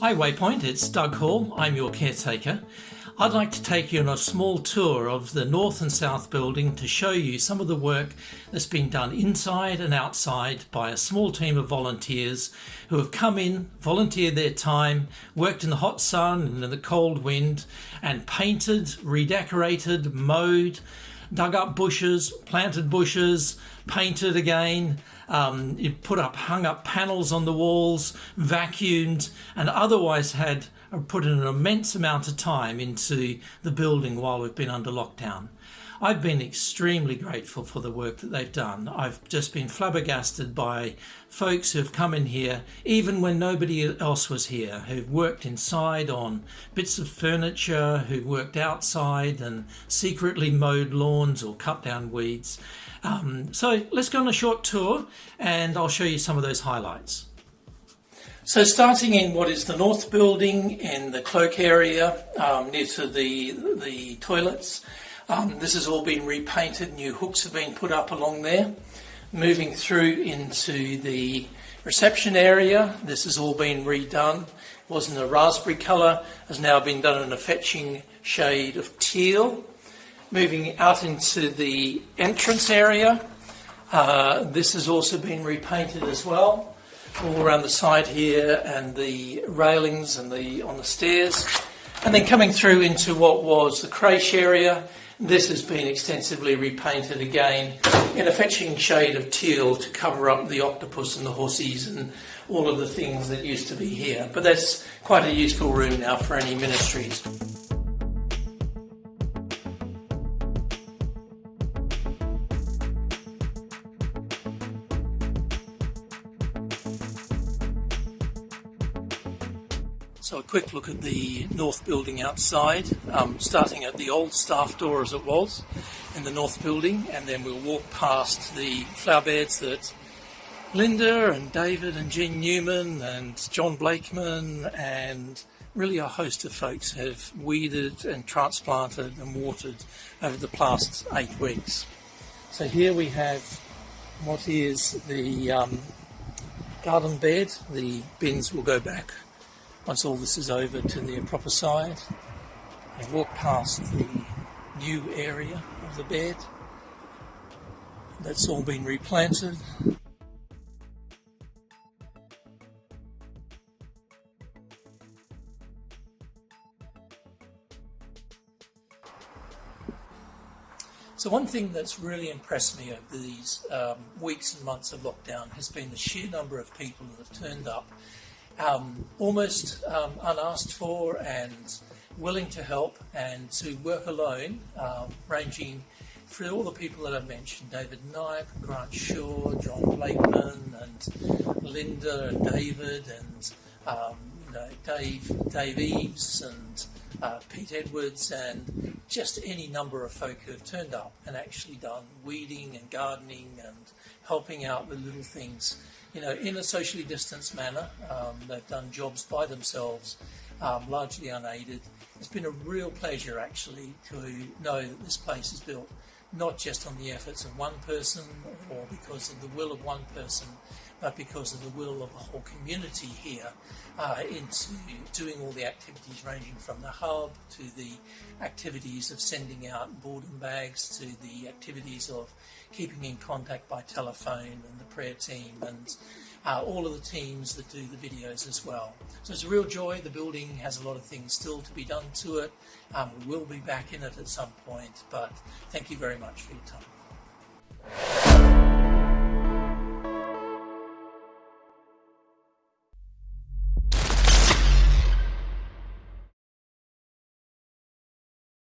Hi Waypoint, it's Doug Hall. I'm your caretaker. I'd like to take you on a small tour of the north and south building to show you some of the work that's been done inside and outside by a small team of volunteers who have come in, volunteered their time, worked in the hot sun and in the cold wind, and painted, redecorated, mowed, dug up bushes, planted bushes, painted again, hung up panels on the walls, vacuumed, and otherwise had put in an immense amount of time into the building while we've been under lockdown. I've been extremely grateful for the work that they've done. I've just been flabbergasted by folks who've come in here, even when nobody else was here, who've worked inside on bits of furniture, who've worked outside and secretly mowed lawns or cut down weeds. So let's go on a short tour and I'll show you some of those highlights. So starting in what is the north building in the cloak area near to the toilets. This has all been repainted, new hooks have been put up along there. Moving through into the reception area, this has all been redone. It wasn't a raspberry colour, has now been done in a fetching shade of teal. Moving out into the entrance area, this has also been repainted as well, all around the side here and the railings and on the stairs. And then coming through into what was the creche area, this has been extensively repainted again in a fetching shade of teal to cover up the octopus and the horsies and all of the things that used to be here. But that's quite a useful room now for any ministries. So a quick look at the north building outside, starting at the old staff door as it was in the north building, and then we'll walk past the flower beds that Linda and David and Jean Newman and John Blakeman and really a host of folks have weeded and transplanted and watered over the past 8 weeks. So here we have what is the garden bed. The bins will go back once all this is over to their proper side. And walk past the new area of the bed. That's all been replanted. So one thing that's really impressed me over these weeks and months of lockdown has been the sheer number of people that have turned up almost unasked for and willing to help and to work alone, ranging through all the people that I've mentioned: David Knight, Grant Shaw, John Blakeman and Linda and David and Dave Eves and Pete Edwards, and just any number of folk who have turned up and actually done weeding and gardening and helping out with little things, in a socially distanced manner. They've done jobs by themselves, largely unaided. It's been a real pleasure actually to know that this place is built not just on the efforts of one person or because of the will of one person, but because of the will of the whole community here, into doing all the activities ranging from the hub to the activities of sending out boarding bags to the activities of keeping in contact by telephone and the prayer team and all of the teams that do the videos as well. So it's a real joy. The building has a lot of things still to be done to it. We will be back in it at some point, but thank you very much for your time.